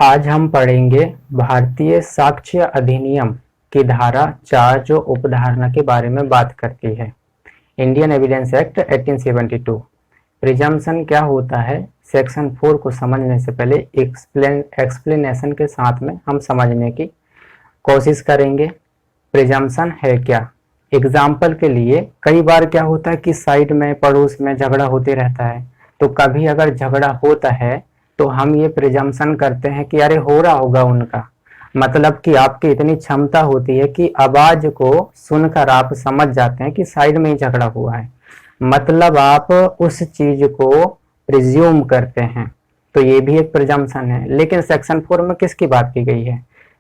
आज हम पढ़ेंगे भारतीय साक्ष्य अधिनियम की धारा 4 जो उपधारणा के बारे में बात करती है। Indian evidence act 1872। प्रिजम्पशन क्या होता है, सेक्शन 4 को समझने से पहले एक्सप्लेनेशन के साथ में हम समझने की कोशिश करेंगे। प्रिजम्पशन है क्या? एग्जाम्पल के लिए कई बार क्या होता है कि साइड में पड़ोस में झगड़ा होते रहता है, तो कभी अगर झगड़ा होता है तो हम ये प्रिजम्पशन करते हैं कि अरे हो रहा होगा उनका, मतलब कि आपकी इतनी क्षमता होती है कि आवाज को सुनकर आप समझ जाते हैं कि साइड में ही झगड़ा हुआ है, मतलब आप उस चीज को प्रिज्यूम करते हैं। तो ये भी एक प्रिजम्पशन है। लेकिन सेक्शन 4 में किसकी बात की गई है?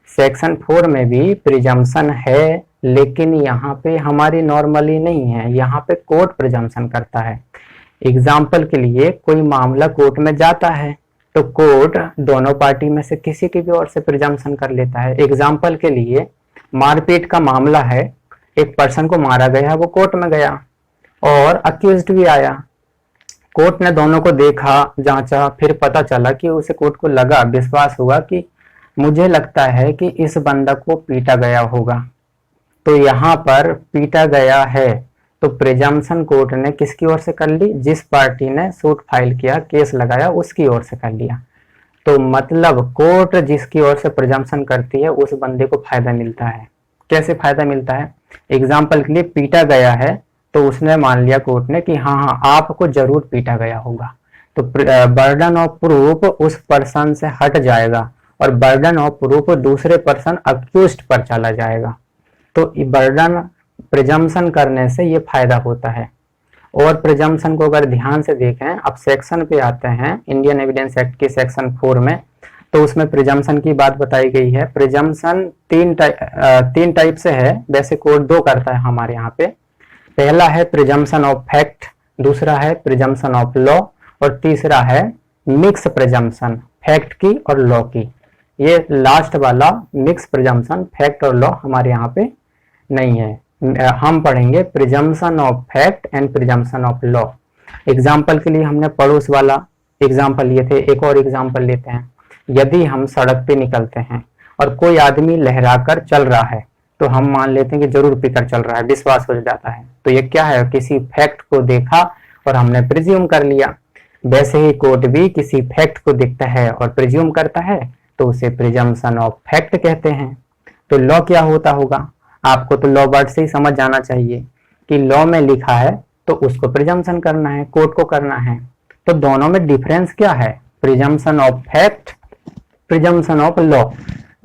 सेक्शन 4 में भी प्रिजम्पशन है, लेकिन यहाँ पे हमारी नॉर्मली नहीं है, यहाँ पे कोर्ट प्रिजम्पशन करता है। एग्जाम्पल के लिए कोई मामला कोर्ट में जाता है तो कोर्ट दोनों पार्टी में से किसी की भी ओर से प्रिजम्पशन कर लेता है। एग्जाम्पल के लिए मारपीट का मामला है, एक पर्सन को मारा गया, वो कोर्ट में गया और अक्यूज्ड भी आया। कोर्ट ने दोनों को देखा, जांचा, फिर पता चला कि उसे कोर्ट को लगा, विश्वास हुआ कि मुझे लगता है कि इस बंदा को पीटा गया होगा, तो यहाँ पर पीटा गया है तो प्रिजम्पशन कोर्ट ने किसकी ओर से कर ली? जिस पार्टी ने सूट फाइल किया, केस लगाया, उसकी ओर से कर लिया। तो मतलब कोर्ट जिसकी ओर से प्रिजम्पशन करती है उस बंदे को फायदा मिलता है। कैसे फायदा मिलता है? एग्जाम्पल के लिए पीटा गया है तो उसने मान लिया कोर्ट ने कि हाँ हाँ आपको जरूर पीटा गया होगा, तो बर्डन ऑफ प्रूफ उस पर्सन से हट जाएगा और बर्डन ऑफ प्रूफ दूसरे पर्सन अक्यूज्ड पर चला जाएगा। तो बर्डन प्रिजम्पशन करने से ये फायदा होता है। और प्रिजम्पशन को अगर ध्यान से देखें, अब सेक्शन पे आते हैं इंडियन एविडेंस एक्ट के सेक्शन 4 में, तो उसमें प्रिजम्पशन की बात बताई गई है। प्रिजम्पशन तीन टाइप से है, वैसे कोर्ट 2 करता है हमारे यहाँ पे। पहला है प्रिजम्पशन ऑफ फैक्ट, दूसरा है प्रिजम्पशन ऑफ लॉ और तीसरा है मिक्स प्रिजम्पशन, फैक्ट की और लॉ की। ये लास्ट वाला मिक्स प्रिजम्पशन फैक्ट और लॉ हमारे यहाँ पे नहीं है। हम पढ़ेंगे presumption of fact and presumption of law. Example के लिए हमने पड़ोस वाला एग्जाम्पल लिए थे, एक और एग्जाम्पल लेते हैं। यदि हम सड़क पे निकलते हैं और कोई आदमी लहराकर चल रहा है तो हम मान लेते हैं कि जरूर पीकर चल रहा है, विश्वास हो जाता है। तो ये क्या है? किसी फैक्ट को देखा और हमने प्रिज्यूम कर लिया। वैसे ही कोर्ट भी किसी फैक्ट को देखता है और प्रिज्यूम करता है, तो उसे प्रिजम्पशन ऑफ फैक्ट कहते हैं। तो लॉ क्या होता होगा? आपको तो लॉ वर्ड से ही समझ जाना चाहिए कि लॉ में लिखा है तो उसको प्रिजम्पशन करना है, कोर्ट को करना है। तो दोनों में डिफरेंस क्या है? Presumption of fact, presumption of law,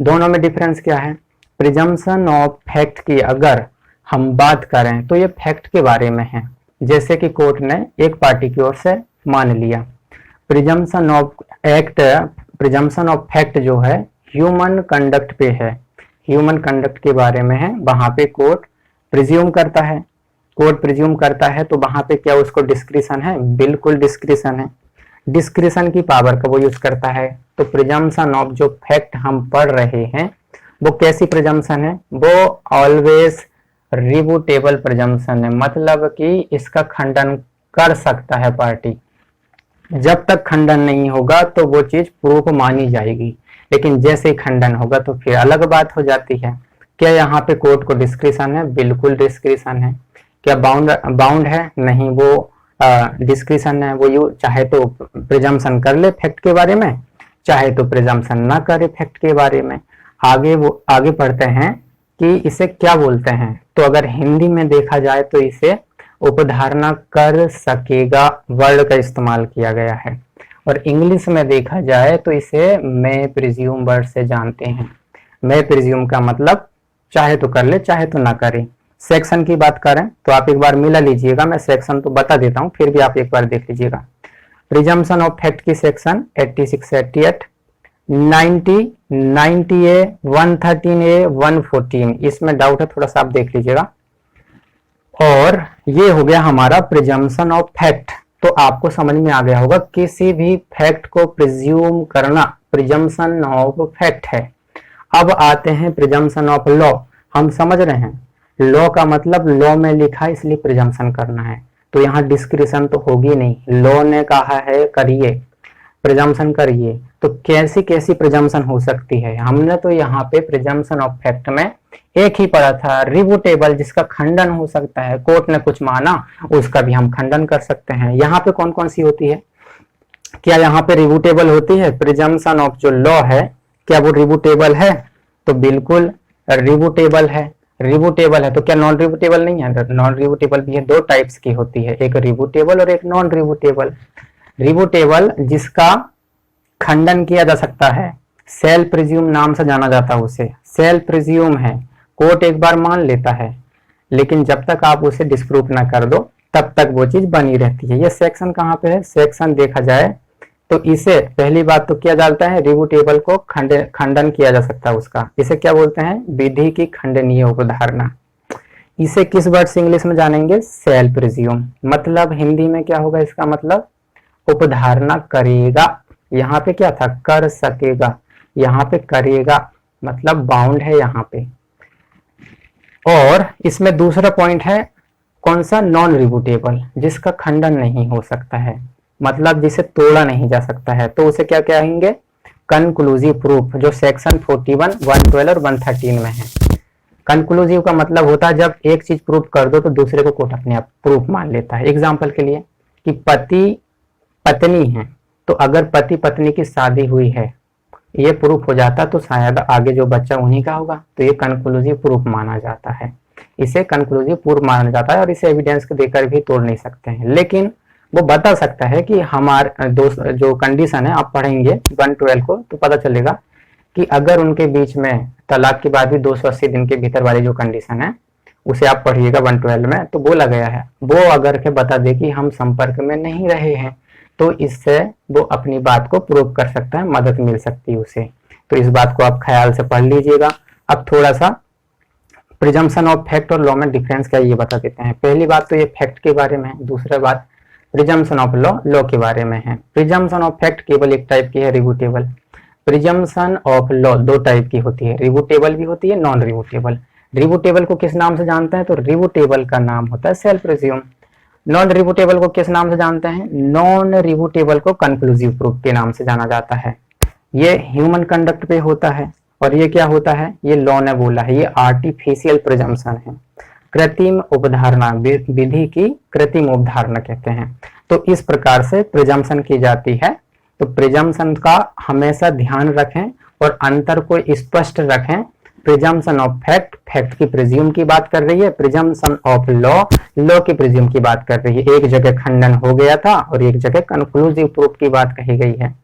दोनों में डिफरेंस क्या है? प्रिजम्पशन ऑफ फैक्ट की अगर हम बात करें तो ये फैक्ट के बारे में है, जैसे कि कोर्ट ने एक पार्टी की ओर से मान लिया। Presumption of act, presumption of fact जो है ह्यूमन कंडक्ट पे है, ह्यूमन कंडक्ट के बारे में है। वहां पे कोर्ट प्रिज्यूम करता है, कोर्ट प्रिज्यूम करता है तो वहां पे क्या उसको डिस्क्रिशन है? बिल्कुल डिस्क्रिशन है। डिस्क्रिशन की पावर का वो यूज करता है। तो प्रिजम्पशन ऑफ जो फैक्ट हम पढ़ रहे हैं वो कैसी प्रिजम्पशन है? वो ऑलवेज रिबूटेबल प्रिजम्पशन है, मतलब कि इसका खंडन कर सकता है पार्टी। जब तक खंडन नहीं होगा तो वो चीज प्रूफ मानी जाएगी, लेकिन जैसे ही खंडन होगा तो फिर अलग बात हो जाती है। क्या यहाँ पे कोर्ट को डिस्क्रिशन है? बिल्कुल डिस्क्रिशन है। क्या बाउंड है? नहीं, वो डिस्क्रिशन है। वो यू चाहे तो प्रिजम्पशन कर ले फैक्ट के बारे में, चाहे तो प्रिजम्पशन ना करे फैक्ट के बारे में। आगे पढ़ते हैं कि इसे क्या बोलते हैं। तो अगर हिंदी में देखा जाए तो इसे उपधारणा कर सकेगा वर्ड का इस्तेमाल किया गया है, और इंग्लिश में देखा जाए तो इसे मैं प्रिज्यूम वर्ड से जानते हैं। मैं प्रिज्यूम का मतलब चाहे तो कर ले, चाहे तो ना करे। सेक्शन की बात करें तो आप एक बार मिला लीजिएगा, मैं सेक्शन तो बता देता हूं, फिर भी आप एक बार देख लीजिएगा। प्रिजम्पशन ऑफ फैक्ट की सेक्शन 86, 88, 90, 90A, 113A, 114, इसमें डाउट है थोड़ा सा आप देख लीजिएगा। और ये हो गया हमारा प्रिजम्पशन ऑफ फैक्ट। तो आपको समझ में आ गया होगा किसी भी फैक्ट को प्रिज्यूम करना प्रिजम्पशन ऑफ फैक्ट है। अब आते हैं प्रिजम्पशन ऑफ लॉ। हम समझ रहे हैं लॉ का मतलब लॉ में लिखा इसलिए प्रिजम्पशन करना है, तो यहाँ डिस्क्रिशन तो होगी नहीं। लॉ ने कहा है करिए। प्रिजम्पशन करिए, तो कैसी कैसी प्रिजम्पशन हो सकती है। हमने तो यहाँ पे प्रिजम्पशन ऑफ फैक्ट में एक ही पढ़ा था, रिबूटेबल, जिसका खंडन हो सकता है, कोर्ट ने कुछ माना उसका भी हम खंडन कर सकते हैं। यहाँ पे कौन कौन सी होती है, क्या यहाँ पे रिबूटेबल होती है, प्रिजम्पशन ऑफ जो लॉ है क्या वो रिबूटेबल है, तो बिल्कुल रिबूटेबल है। रिबूटेबल है तो क्या नॉन रिबूटेबल नहीं है, नॉन रिबूटेबल भी है, दो टाइप्स की होती है, एक रिबूटेबल और एक नॉन रिबूटेबल। रिबूटेबल जिसका खंडन किया जा सकता है, सेल्फ प्रिज्यूम नाम से जाना जाता है उसे, सेल्फ प्रिज्यूम है, कोर्ट एक बार मान लेता है, लेकिन जब तक आप उसे डिस्प्रूव ना कर दो तब तक वो चीज बनी रहती है। ये सेक्शन कहाँ पे है, सेक्शन देखा जाए तो इसे पहली बात तो किया जाता है, रिबूटेबल को खंडन किया जा सकता है उसका, इसे क्या बोलते हैं, विधि की खंडनीय उपधारणा। इसे किस वर्ड से इंग्लिश में जानेंगे, सेल्फ प्रिज्यूम, मतलब हिंदी में क्या होगा इसका मतलब, उपधारणा करेगा। यहाँ पे क्या था, कर सकेगा, यहाँ पे करेगा, मतलब बाउंड है यहाँ पे। और इसमें दूसरा पॉइंट है कौन सा, नॉन रिबूटेबल, जिसका खंडन नहीं हो सकता है, मतलब जिसे तोड़ा नहीं जा सकता है, तो उसे क्या कहेंगे, कंक्लूसिव प्रूफ, जो सेक्शन 41, 112 और 113 में है। कंक्लूसिव का मतलब होता है जब एक चीज प्रूफ कर दो तो दूसरे को कोर्ट अपने आप प्रूफ मान लेता है। एग्जाम्पल के लिए कि पति पत्नी है, तो अगर पति पत्नी की शादी हुई है, ये प्रूफ हो जाता तो शायद आगे जो बच्चा उन्हीं का होगा, तो ये कंक्लूसिव प्रूफ माना जाता है, इसे कंक्लूसिव प्रूफ माना जाता है और इसे एविडेंस को देकर भी तोड़ नहीं सकते हैं। लेकिन वो बता सकता है कि हमारे जो कंडीशन है, आप पढ़ेंगे 112 को तो पता चलेगा कि अगर उनके बीच में तलाक के बाद भी 280 दिन के भीतर वाली जो कंडीशन है उसे आप पढ़िएगा 112 में, तो बोला गया है वो अगर के बता दे कि हम संपर्क में नहीं रहे हैं, तो इससे वो अपनी बात को प्रूव कर सकता है, मदद मिल सकती है उसे। तो इस बात को आप ख्याल से पढ़ लीजिएगा। अब थोड़ा सा प्रिजम्पशन ऑफ फैक्ट और लॉ में डिफरेंस क्या ये बता देते हैं। पहली बात तो ये फैक्ट के बारे में है, दूसरा बात प्रिजम्पशन ऑफ लॉ के बारे में है। प्रिजम्पशन ऑफ फैक्ट केवल एक टाइप की है, रिबूटेबल। प्रिजम्पशन ऑफ लॉ दो टाइप की होती है, रिबूटेबल भी होती है, नॉन रिबूटेबल। रिबूटेबल को किस नाम से जानते हैं, तो रिबूटेबल का नाम होता है सेल्फ प्रिज्यूम। नॉन रिबूटेबल को किस नाम से जानते हैं, नॉन रिबूटेबल को कंक्लूसिव प्रूफ के नाम से जाना जाता है। ये ह्यूमन कंडक्ट पे होता है, और ये क्या होता है, ये लॉ ने बोला है, ये आर्टिफिशियल प्रिजम्पशन है, कृत्रिम उपधारणा, विधि की कृत्रिम उपधारणा कहते हैं। तो इस प्रकार से प्रिजम्पशन की जाती है। तो प्रिजम्पशन का हमेशा ध्यान रखें और अंतर को स्पष्ट रखें। प्रिजम्पशन ऑफ फैक्ट, फैक्ट की प्रिज्यूम की बात कर रही है, प्रिजम्पशन ऑफ लॉ, लॉ की प्रिज्यूम की बात कर रही है। एक जगह खंडन हो गया था और एक जगह कंक्लूसिव प्रूफ की बात कही गई है।